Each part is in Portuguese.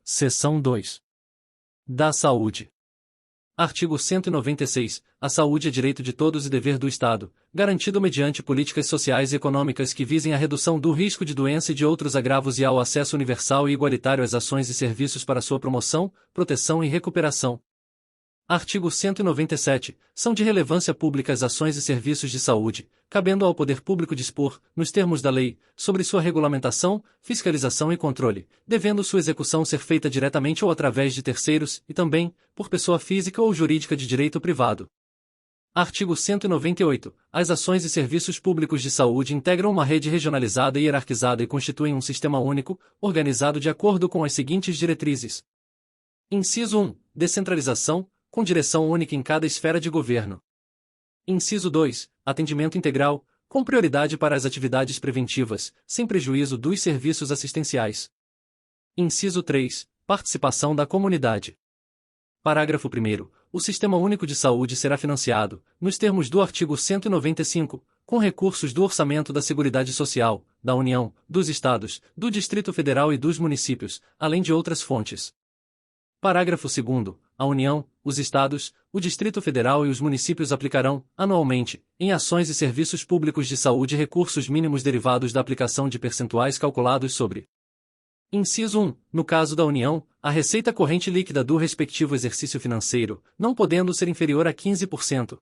Seção 2. Da saúde. Artigo 196. A saúde é direito de todos e dever do Estado, garantido mediante políticas sociais e econômicas que visem a redução do risco de doença e de outros agravos e ao acesso universal e igualitário às ações e serviços para sua promoção, proteção e recuperação. Artigo 197. São de relevância pública as ações e serviços de saúde, cabendo ao poder público dispor, nos termos da lei, sobre sua regulamentação, fiscalização e controle, devendo sua execução ser feita diretamente ou através de terceiros, e também, por pessoa física ou jurídica de direito privado. Artigo 198. As ações e serviços públicos de saúde integram uma rede regionalizada e hierarquizada e constituem um sistema único, organizado de acordo com as seguintes diretrizes. Inciso 1. Descentralização, com direção única em cada esfera de governo. Inciso 2. Atendimento integral, com prioridade para as atividades preventivas, sem prejuízo dos serviços assistenciais. Inciso 3. Participação da comunidade. Parágrafo 1º. O Sistema Único de Saúde será financiado, nos termos do artigo 195, com recursos do Orçamento da Seguridade Social, da União, dos Estados, do Distrito Federal e dos municípios, além de outras fontes. Parágrafo 2º. A União, os Estados, o Distrito Federal e os municípios aplicarão, anualmente, em ações e serviços públicos de saúde recursos mínimos derivados da aplicação de percentuais calculados sobre. Inciso 1. No caso da União, a receita corrente líquida do respectivo exercício financeiro, não podendo ser inferior a 15%.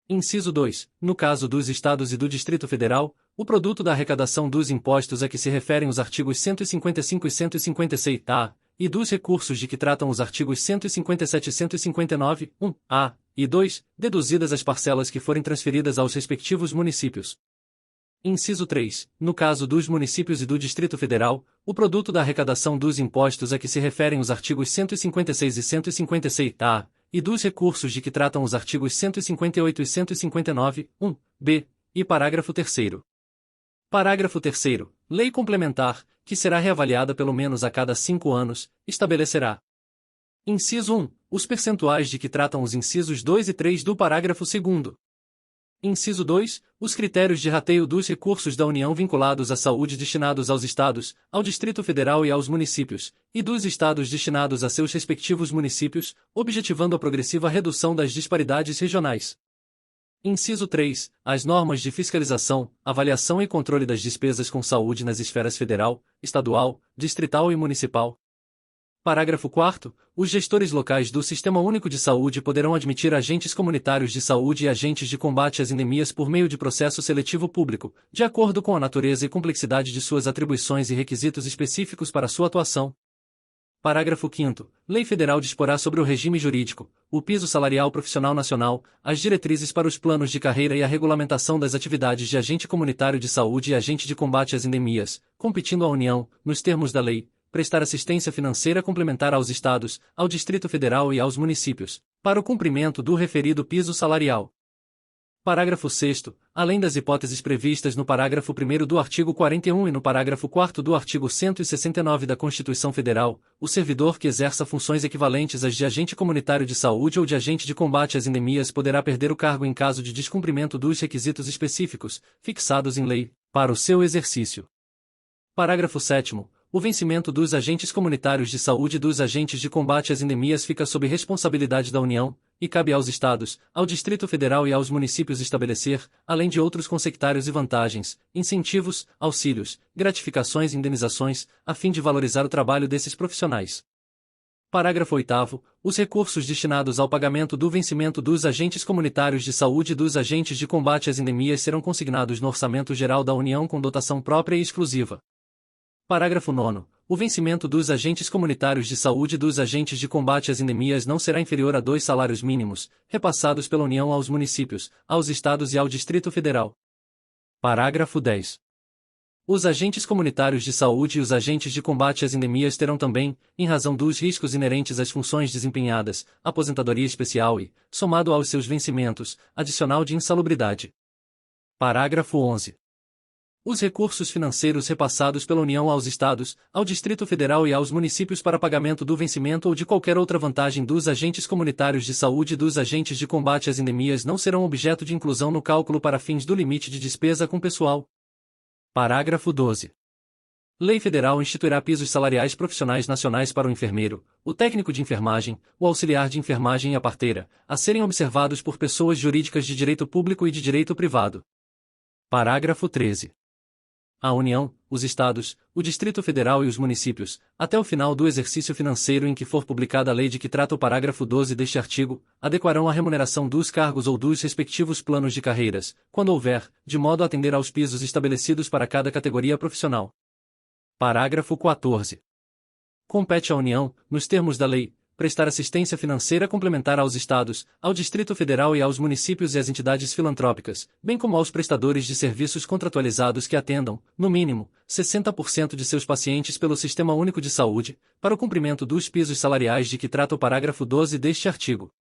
Inciso 2. No caso dos Estados e do Distrito Federal, o produto da arrecadação dos impostos a que se referem os artigos 155 e 156-A, e dos recursos de que tratam os artigos 157 e 159, 1-A, e 2, deduzidas as parcelas que forem transferidas aos respectivos municípios. Inciso 3. No caso dos municípios e do Distrito Federal, o produto da arrecadação dos impostos a que se referem os artigos 156 e 156-A, e dos recursos de que tratam os artigos 158 e 159, 1-B, e parágrafo 3º. Parágrafo 3º. Lei complementar, que será reavaliada pelo menos a cada 5 anos, estabelecerá. Inciso 1. Os percentuais de que tratam os incisos 2 e 3 do parágrafo 2º. Inciso 2. Os critérios de rateio dos recursos da União vinculados à saúde destinados aos Estados, ao Distrito Federal e aos municípios, e dos Estados destinados a seus respectivos municípios, objetivando a progressiva redução das disparidades regionais. Inciso 3. As normas de fiscalização, avaliação e controle das despesas com saúde nas esferas federal, estadual, distrital e municipal. Parágrafo 4º. Os gestores locais do Sistema Único de Saúde poderão admitir agentes comunitários de saúde e agentes de combate às endemias por meio de processo seletivo público, de acordo com a natureza e complexidade de suas atribuições e requisitos específicos para sua atuação. Parágrafo 5º. Lei Federal disporá sobre o regime jurídico, o piso salarial profissional nacional, as diretrizes para os planos de carreira e a regulamentação das atividades de agente comunitário de saúde e agente de combate às endemias, competindo à União, nos termos da lei, prestar assistência financeira complementar aos Estados, ao Distrito Federal e aos municípios, para o cumprimento do referido piso salarial. Parágrafo 6º. Além das hipóteses previstas no parágrafo 1º do artigo 41 e no parágrafo 4º do artigo 169 da Constituição Federal, o servidor que exerça funções equivalentes às de agente comunitário de saúde ou de agente de combate às endemias poderá perder o cargo em caso de descumprimento dos requisitos específicos, fixados em lei, para o seu exercício. Parágrafo 7º. O vencimento dos agentes comunitários de saúde e dos agentes de combate às endemias fica sob responsabilidade da União, e cabe aos Estados, ao Distrito Federal e aos municípios estabelecer, além de outros consectários e vantagens, incentivos, auxílios, gratificações e indenizações, a fim de valorizar o trabalho desses profissionais. Parágrafo 8º. Os recursos destinados ao pagamento do vencimento dos agentes comunitários de saúde e dos agentes de combate às endemias serão consignados no Orçamento Geral da União com dotação própria e exclusiva. Parágrafo 9º. O vencimento dos agentes comunitários de saúde e dos agentes de combate às endemias não será inferior a 2 salários mínimos, repassados pela União aos municípios, aos Estados e ao Distrito Federal. Parágrafo 10º. Os agentes comunitários de saúde e os agentes de combate às endemias terão também, em razão dos riscos inerentes às funções desempenhadas, aposentadoria especial e, somado aos seus vencimentos, adicional de insalubridade. Parágrafo 11º. Os recursos financeiros repassados pela União aos Estados, ao Distrito Federal e aos municípios para pagamento do vencimento ou de qualquer outra vantagem dos agentes comunitários de saúde e dos agentes de combate às endemias não serão objeto de inclusão no cálculo para fins do limite de despesa com pessoal. Parágrafo 12. Lei Federal instituirá pisos salariais profissionais nacionais para o enfermeiro, o técnico de enfermagem, o auxiliar de enfermagem e a parteira, a serem observados por pessoas jurídicas de direito público e de direito privado. Parágrafo 13. A União, os Estados, o Distrito Federal e os municípios, até o final do exercício financeiro em que for publicada a lei de que trata o parágrafo 12 deste artigo, adequarão a remuneração dos cargos ou dos respectivos planos de carreiras, quando houver, de modo a atender aos pisos estabelecidos para cada categoria profissional. Parágrafo 14. Compete à União, nos termos da lei, prestar assistência financeira complementar aos Estados, ao Distrito Federal e aos municípios e às entidades filantrópicas, bem como aos prestadores de serviços contratualizados que atendam, no mínimo, 60% de seus pacientes pelo Sistema Único de Saúde, para o cumprimento dos pisos salariais de que trata o parágrafo 12 deste artigo.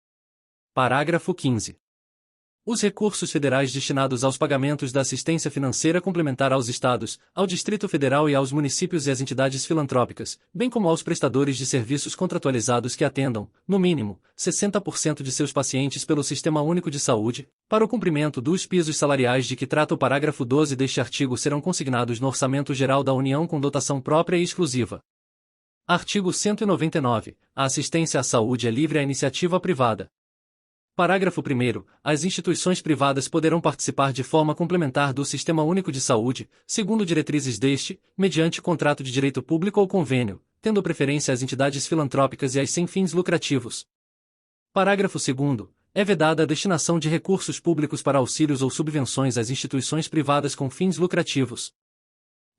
Parágrafo 15. Os recursos federais destinados aos pagamentos da assistência financeira complementar aos Estados, ao Distrito Federal e aos municípios e às entidades filantrópicas, bem como aos prestadores de serviços contratualizados que atendam, no mínimo, 60% de seus pacientes pelo Sistema Único de Saúde, para o cumprimento dos pisos salariais de que trata o parágrafo 12 deste artigo serão consignados no Orçamento Geral da União com dotação própria e exclusiva. Artigo 199. A assistência à saúde é livre à iniciativa privada. Parágrafo 1º. As instituições privadas poderão participar de forma complementar do Sistema Único de Saúde, segundo diretrizes deste, mediante contrato de direito público ou convênio, tendo preferência às entidades filantrópicas e às sem fins lucrativos. Parágrafo 2º. É vedada a destinação de recursos públicos para auxílios ou subvenções às instituições privadas com fins lucrativos.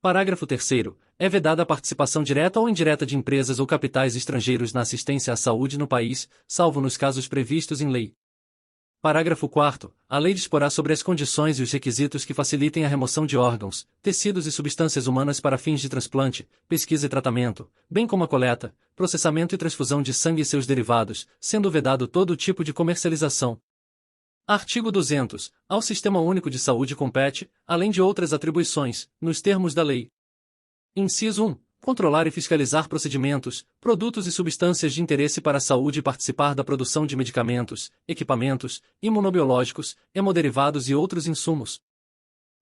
Parágrafo 3º. É vedada a participação direta ou indireta de empresas ou capitais estrangeiros na assistência à saúde no país, salvo nos casos previstos em lei. Parágrafo 4º. A lei disporá sobre as condições e os requisitos que facilitem a remoção de órgãos, tecidos e substâncias humanas para fins de transplante, pesquisa e tratamento, bem como a coleta, processamento e transfusão de sangue e seus derivados, sendo vedado todo tipo de comercialização. Artigo 200. Ao Sistema Único de Saúde compete, além de outras atribuições, nos termos da lei. Inciso 1. Controlar e fiscalizar procedimentos, produtos e substâncias de interesse para a saúde e participar da produção de medicamentos, equipamentos, imunobiológicos, hemoderivados e outros insumos.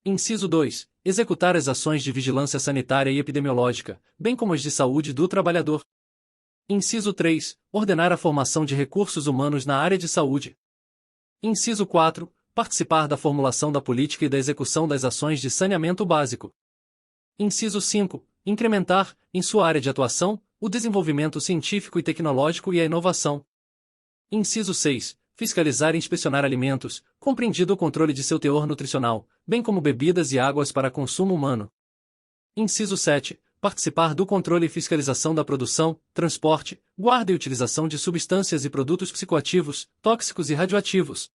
Inciso 2. Executar as ações de vigilância sanitária e epidemiológica, bem como as de saúde do trabalhador. Inciso 3. Ordenar a formação de recursos humanos na área de saúde. Inciso 4. Participar da formulação da política e da execução das ações de saneamento básico. Inciso 5. Incrementar, em sua área de atuação, o desenvolvimento científico e tecnológico e a inovação. Inciso 6. Fiscalizar e inspecionar alimentos, compreendido o controle de seu teor nutricional, bem como bebidas e águas para consumo humano. Inciso 7. Participar do controle e fiscalização da produção, transporte, guarda e utilização de substâncias e produtos psicoativos, tóxicos e radioativos.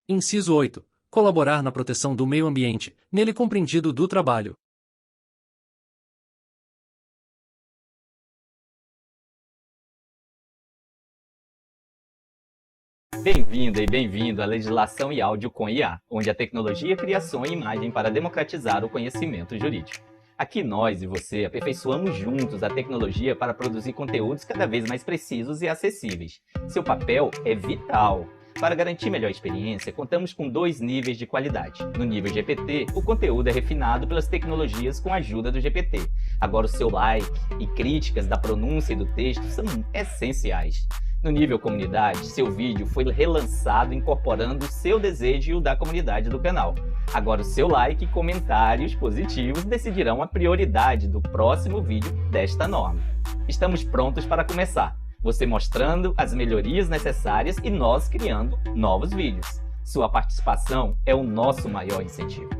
Inciso 8. Colaborar na proteção do meio ambiente, nele compreendido do trabalho. Bem-vinda e bem-vindo à Legislação e Áudio com IA, onde a tecnologia cria som e imagem para democratizar o conhecimento jurídico. Aqui nós e você aperfeiçoamos juntos a tecnologia para produzir conteúdos cada vez mais precisos e acessíveis. Seu papel é vital. Para garantir melhor experiência, contamos com 2 níveis de qualidade. No nível GPT, o conteúdo é refinado pelas tecnologias com a ajuda do GPT. Agora o seu like e críticas da pronúncia e do texto são essenciais. No nível comunidade, seu vídeo foi relançado incorporando o seu desejo e o da comunidade do canal. Agora o seu like e comentários positivos decidirão a prioridade do próximo vídeo desta norma. Estamos prontos para começar. Você mostrando as melhorias necessárias e nós criando novos vídeos. Sua participação é o nosso maior incentivo.